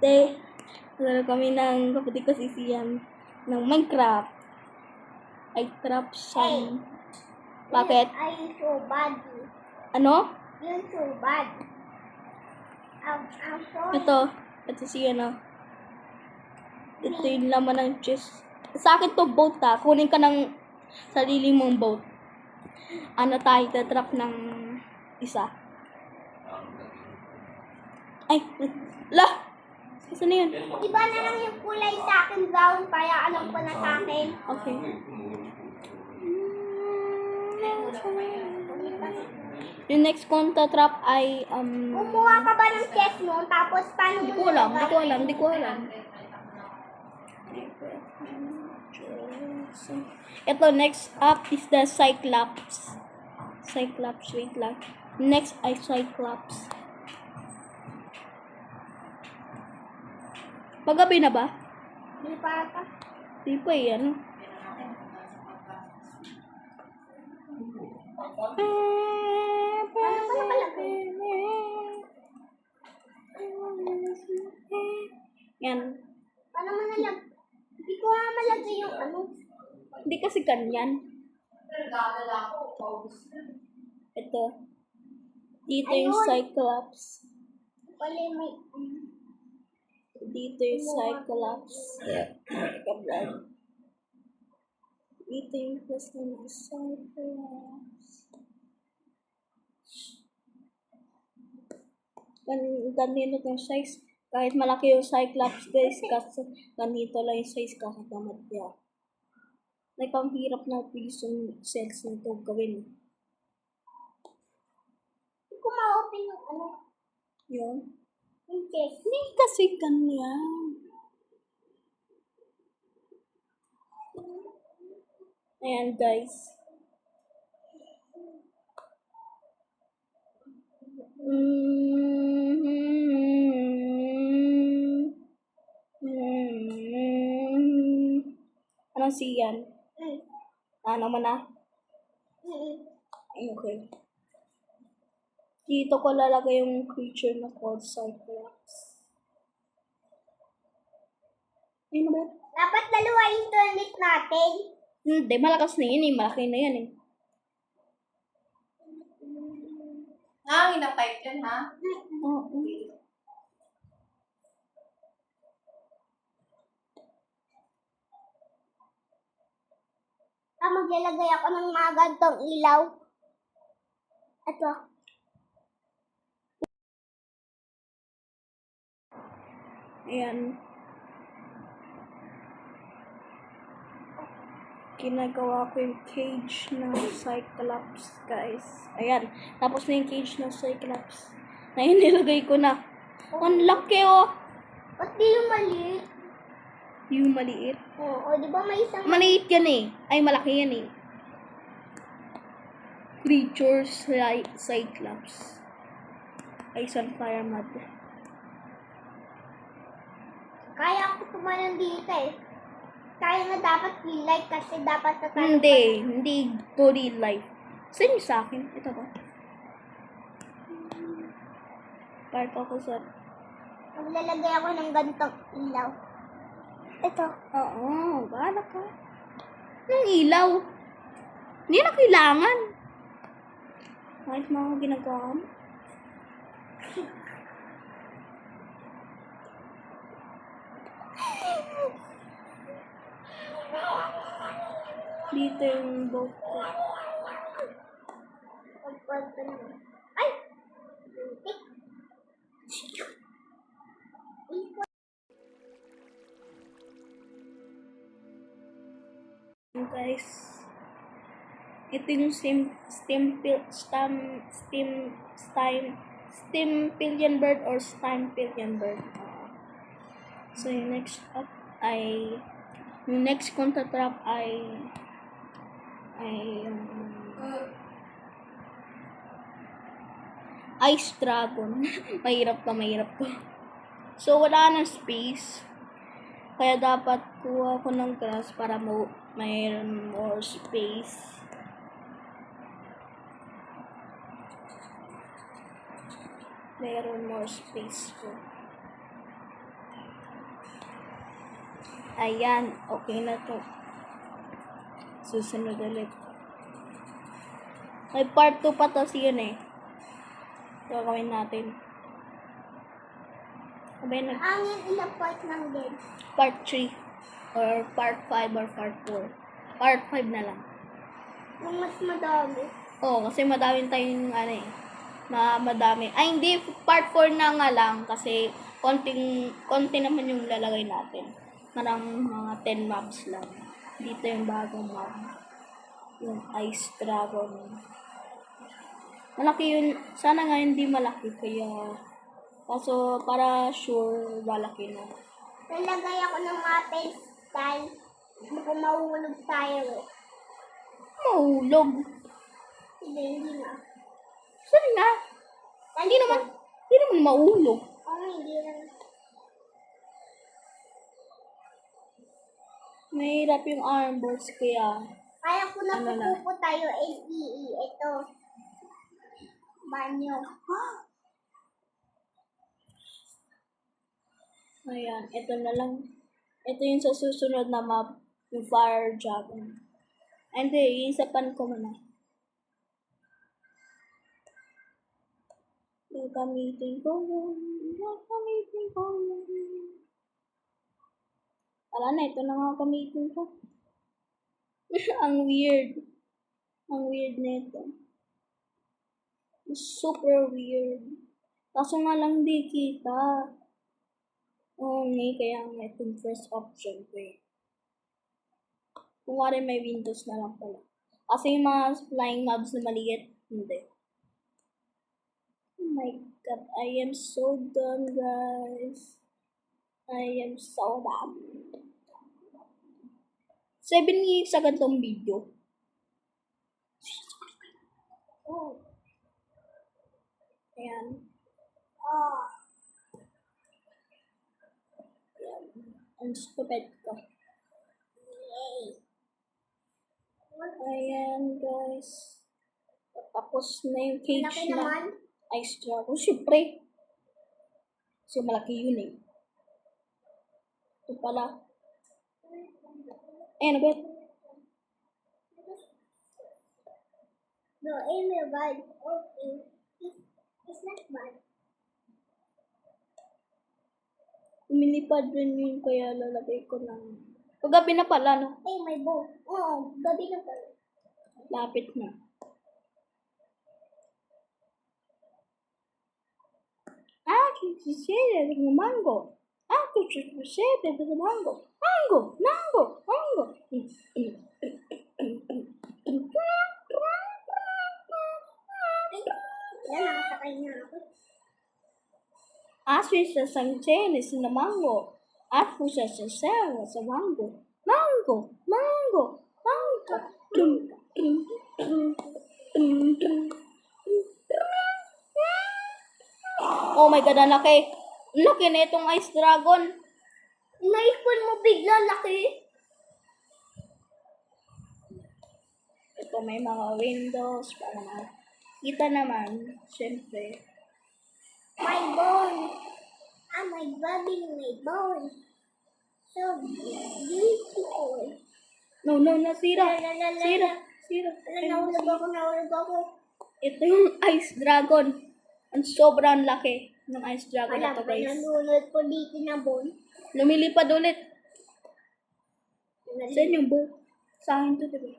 Day, naglalaro kami ng kapatid ko si Sian ng Minecraft. I trap siya. Bakit? Ay, so bad. Ano? Yun so bad. I'm sorry. Ito si ano. Ito yung laman ng chest. Sa akin to boat ha. Kunin ka ng sarili mong boat. Ano tayo, tatrap ng isa. Ay, lah! Saan na yun? Iba na lang yung kulay sa akin brown para alam ko na sa akin. Okay. Yung next kong tatrap ay Kumuha ka ba ng chest mo? Tapos paano Hindi mo ko alam. nilagay? Ito, next up is the Cyclops. Wait lang. Next ay Cyclops. Paggabi na ba? Hindi pa ata. Di pa eh, ano? Paano ko nakalagay? Yan. Paano mo nalagay? Hindi ko nga malagay yung ano. Hindi kasi ganyan. Ito. Dito yung Ayun. Cyclops. Wala may... Dito yung Cyclops. Dito yung plus ng Cyclops. Ganito yung size. Kahit malaki yung Cyclops guys, kasi ganito lang yung size kahit naman niya. Like, ang hirap na prison cells na ito gawin. Hindi ko ma-open yung ano. Yun. Yung chest. Hindi kasi ganyan. Ayan guys. Ano siyan? Ano man na? Ay, okay. Dito ko lalagay yung creature na called Cyclops. Ayun na ba? Dapat dalawa internet natin. Hindi, malakas na yun eh. Malaki na yan eh. Hangin ang pipe dyan, ha? Oo. Maglalagay ako ng mga gantong ilaw. Ito. Ayan. Ginagawa ko yung cage ng Cyclops, guys. Ayan. Tapos na yung cage ng Cyclops. Ngayon, nilagay ko na. Ang laki oh. Ba't di yung maliit? Yung maliit. Oo, di ba may isang... Maliit yan eh. Ay, malaki yan eh. Creatures Cyclops. Ay, Sunfire Mother. Kaya ako tumanan dito eh. Kaya na dapat real life kasi dapat sa Hindi to real life. Saan yung sa akin? Ito ba? Park ako sa... Maglalagay ako ng gantong ilaw. Ito. Oo, bahala ka. Ng ilaw. Hindi na kailangan. Kahit mga ginagawa mo. Dito yung boat ko. Pagpagpag na. Ay! Guys, ito yung Stimpillion bird or Stimpillion bird. So yung next up ay yung next kong tatrap ay Ice Dragon. mahirap to. So wala nang space. Kaya dapat kuha ko ng grass para mayroon more space. Mayroon more space po. Ayan, okay na to. Susunod ulit. May part 2 pa to yun eh. Gagawin natin. Sabay nag Ang ilang part ng din. part 3 or part 5 or part 4. Part 5 na lang. Yung mas madami. Oo, kasi madaming tayong ano eh. Madami. Ay, hindi. Part 4 na nga lang kasi konti naman yung lalagay natin. Parang mga 10 mobs lang. Dito yung bagong mob. Yung Ice Dragon. Malaki yun. Sana nga hindi malaki. Kaya, kaso para sure malaki na. Nalagay ako ng mga style. Baka mahulog tayo eh. Mahulog. Hindi na. Saan nga? Hindi naman mahulog. Oo, hindi na. Mahirap yung armboards kaya. Kaya ko na Ano na? pupupo tayo LEE. Ito. Banyo. Ayan, ito na lang. Ito yung sa susunod na map, yung Fire Dragon. Hindi, isapan ko muna. Gagamitin ko yun. Wala na, ito na nga gamitin ko. Ang weird. Ang weird nito. Super weird. Kaso nga lang di kita. Oo, kaya nga itong first option ko eh. Kung wari may windows na lang pala. Kasi yung mga flying mobs na maliit, hindi. Oh my god, I am so dumb, guys. I am so dumb. 7 minutes agad tong video. Oh. Ayan. Oh. Ayan. Ang stupid ko. Yay. Ayan, guys. Tapos na yung Laki cage naman. na Ice Dragon. Siyempre. Kasi malaki yun eh. Ito pala. Ayan, agad. No, aim bad. Okay. It's not bad. Lumilipad rin yun kaya lalagay ko ng... Paggabi na pala, no? Ay, may bow. Oo, gabi na pala. Lapit na. Succede del mango. Anche succede del mango. Mango, mango, mango. Yan, nakasakay na ako. Así se sancciones na mango. Apo sa sasawa sa mango. Mango, mango, mango. Oh my god, ang laki. Ang laki na itong Ice Dragon. Naipon mo bigla, laki. Ito may mga windows para makita naman, syempre. My bone. Ah, my grabbing my bone. So beautiful. No, sira. Sira. Nahulog ako. Ito yung Ice Dragon. Ang sobrang laki ng Ice Dragon na Alam to, ko, guys. nahulog ko dito na bone. Lumilipad ulit. Saan yung boat? Sa akin to, diba?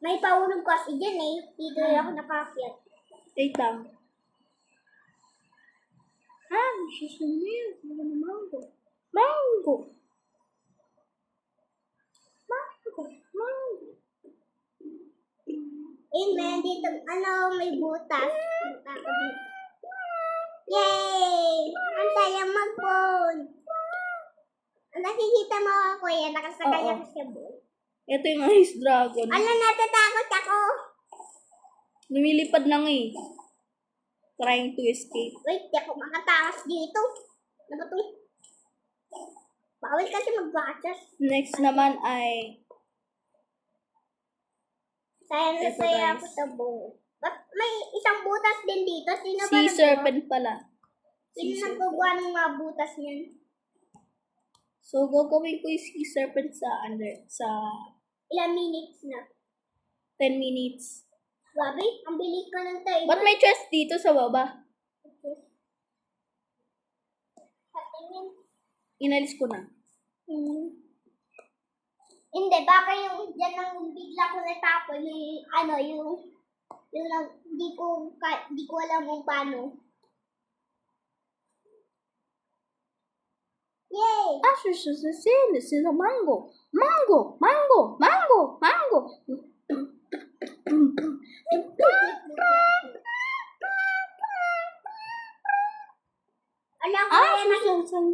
May pahulog kasi dyan eh. Dito ako nakakyat. Wait lang. Susumir. Mango. Mango. Mango. Mango. Amen. Dito, may butas. Yay! Ang saya mag-bone. Nakikita mo ako yan. Nakasakay Oo. ako sa bone. Ito yung Ice Dragon. Natatakot ako. Lumilipad na nga eh. Trying to escape. Wait, di ako makatakas dito. Ano ba ito? Bawal kasi mag-watches. Next naman ay Sayang na Ito, saya guys. ako sa bone. Ba't may isang butas din dito? Sino ba Sea naggawa? Serpent pala. Sino naggawa ng mga butas niyan? So, gagawin ko yung sea serpent sa Ilang minutes na. 10 minutes. Grabe, ang bilis ka ng time. Ba't may chest dito sa baba? Patingin. Inalis ko na. Hindi, baka yung dyan ang bigla ko natapon, yung hindi ko alam kung paano. Yay! This is a mango. Mango, mango, mango, mango. Alam ko yan,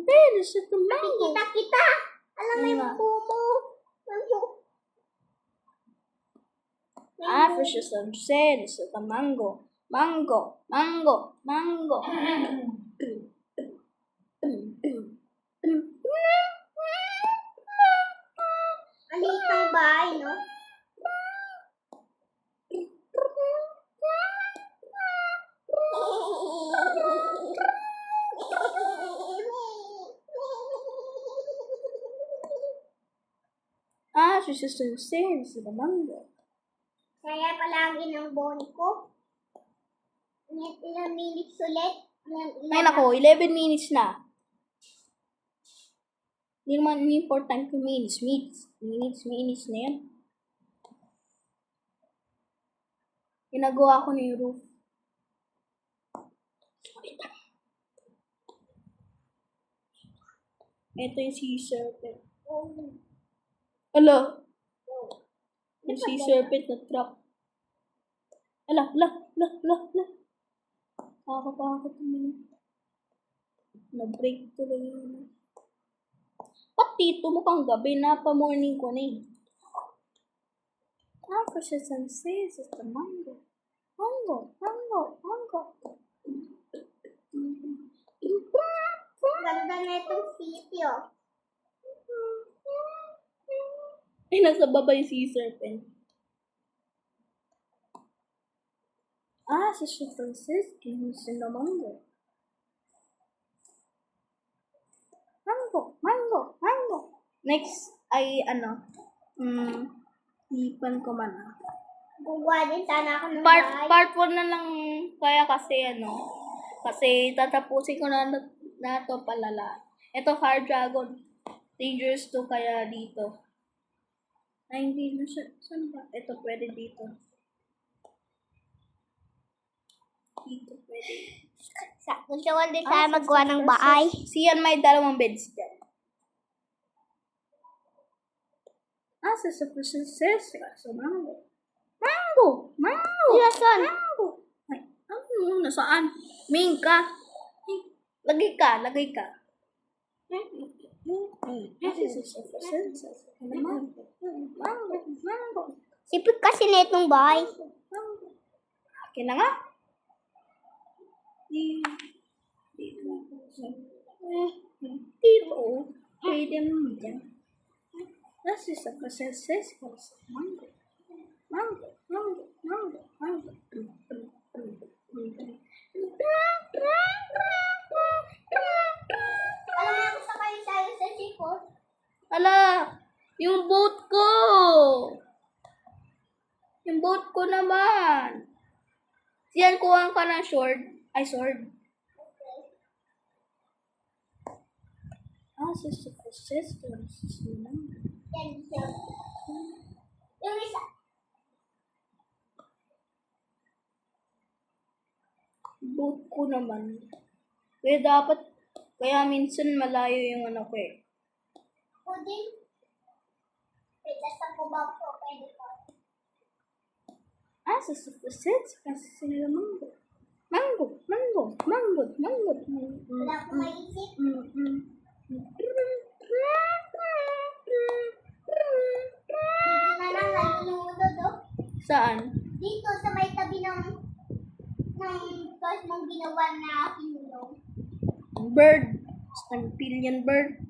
This is the mango. kita. Alam mo yung Nga. bumo. This is the mango. Mango, mango, mango. Ang liit ng bahay, no? This is the mango. Kaya palagi ng bone ko. Ilang minutes ulit. Ay nako, 11 minutes na. Hindi naman important yung minutes. Minutes na yan. Ginagawa ko na yung roof. Ito yung sea serpent. Ala! Yung sea serpent na trap. Ala. Nakakatakot naman. Na-break tuloy yun. Ba't dito mukhang gabi na pa-morning ko na eh. Kasi sunset is the mango. Mango. Ganda na itong city, oh. Ay, nasa baba yung sea serpent. Sa San Francisco, is the mango. Mango. Next ay lipan ko man. Gugawa din sana ako ng Part bahay. 1 na lang kaya kasi tatapusin ko na to palala. Ito Fire Dragon. Dangerous to kaya dito. Ay, hindi na siya. Saan ba? Ito pwede dito. Dito pwede. Gusto ko din sana magawa ng bahay. Siyan may dalawang beds dyan. Sa mango. Nasaan? Mango. Ay, nasaan? Mingka. Ay, lagay ka. Mango. Sipit kasi na itong bahay. Okay na nga. Dito. Pwede mo dyan. This is a process. Mango. Alam mo gusto kayo tayo sa sipot? Ala, yung boat ko. Yung boat ko naman. Siyan, kuhaan ka ng sword. This is a process. Yan, yan. Yung isa. Boat ko naman. Kaya minsan malayo yung ano ko eh. Puding. Wait, nasa ko ba po? Pwede po. This is a process. Kasi mango. Wala ko maisip. Dito na lang nalulunod, oh. Saan? Dito sa may tabi ng first mong ginawa na kinulong. Bird. Stampillion bird.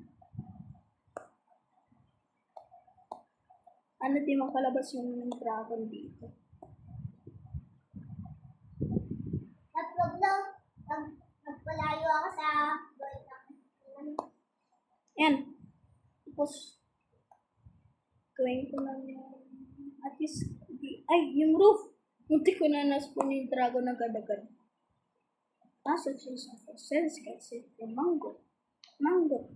Ano di makalabas yung dragon dito? Nagpalayo ako sa bird. Yan. Tapos, gawin ko lang yung, at least, yung roof. Munti ko na na-spawn yung dragon agad-agad. Nasa cheese of a sense kasi yung mango. Mango.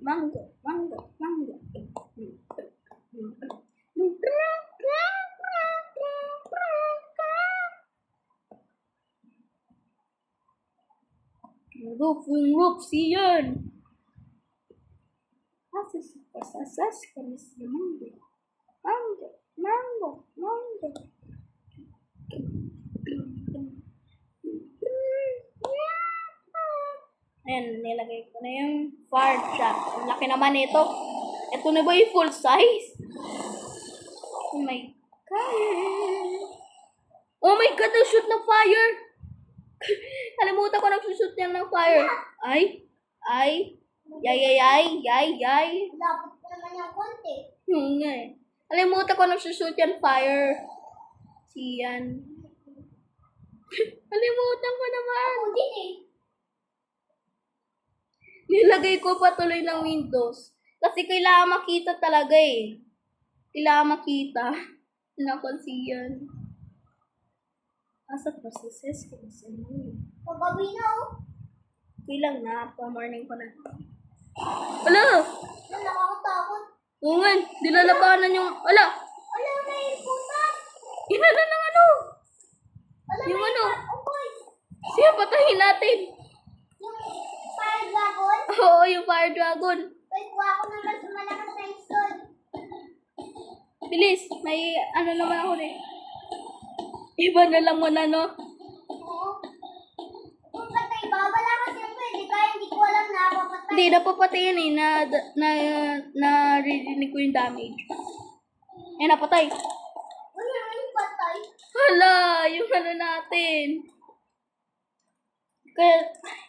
Yung roof, siyan. Nasa sasas kami sa mango. Mango. Ayan, nilagay ko na yung fire trap. Ang laki naman ito. Ito na ba yung full size? Oh my God. Oh my God, nag-shoot ng fire. Kalimutan ko nag-shoot yan ng fire. Ay. Yay. Dapat ko naman yung konti. Nga eh. Kalimutan ko nag-shoot yan fire. Siyan. Kalimutan ko naman. Ako din eh. Nilagay ko pa tuloy ng Windows. Kasi kailangan makita talaga eh. Kailangan makita. Nakonsiyan. Asa processes ko sa mo. Paggabi na oh. Kailang na. Pa-morning ko na. Wala! Nakakatakot. Oo nga. Dilalabanan yung... Wala! Ala, may putas. Inala ng ano? Ala, Yung may ano? Ukoy. Siya patahin natin. Yung fire dragon. Oo, yung fire dragon. Wait, kuha ko ng mas malakas na install. Bilis. May ano naman ako rin. Iba na lang mo na, no? Oo. Kung patay ba, wala kasi yung pwede. Kaya hindi ko alam na papatay. Hindi, napapatayin eh. Naririnig ko yung damage. Eh, napatay. Ano yung patay? Hala, yung ano natin. Kaya,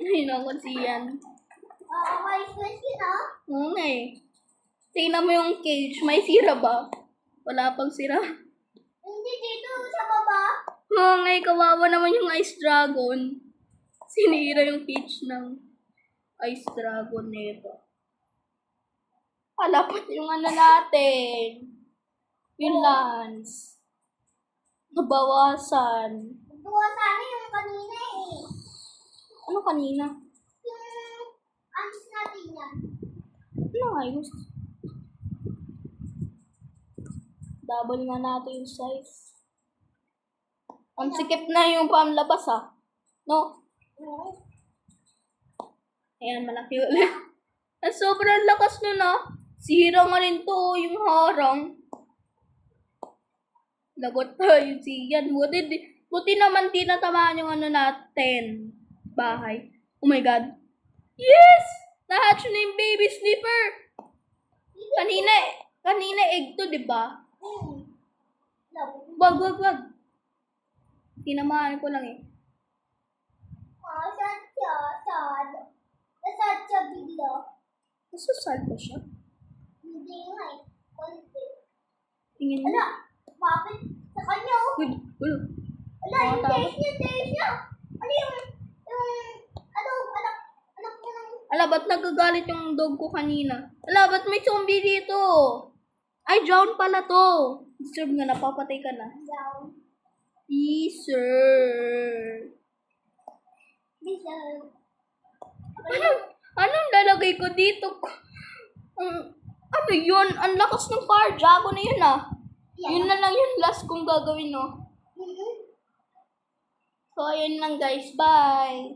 ayun ako siyan. Okay, question na. Oo nga eh. Tingnan mo yung cage. May sira ba? Wala pang sira. Hindi dito sa baba. Oo nga eh, kawawa naman yung ice dragon. Sinira yung cage ng ice dragon nito. Palapat yung ano natin. Yung lance. Nabawasan. Tuwa sana yung kanina eh. Ano kanina? Yung ants natin yan. Ano ayos? Double nga natin yung size. Ang sikip na yung pamlabas ah. No? Oo. Ayan, malaki ulit. Ang sobrang lakas nun ah. Sira nga rin to yung harang. Lagot tayo siyan. Buti naman di natamaan yung ano natin. Bahay. Oh my God. Yes! Nahatch na yung baby sleeper. Kanina egg to, di ba? Wag. Tinamaan ko lang eh. Sad. Nasad siya bigla. Nasusal ba siya? Hindi nga eh. Konti. Tingin mo. Ala, mapit sa kanya oh. Good. Ala, yung taste niya. Ano yung, anak mo ng... Ala, ba't nagagalit yung dog ko kanina? Ala, ba't may zombie dito? Ay, drown pala to. Deserve nga, napapatay ka na. Down. Yes, sir. Deserve. Anong lalagay ko dito? Ano yun? Ang lakas ng fire dragon na yun ah. Yun na lang yung last kong gagawin, no? Mhm. So, ayun lang guys. Bye!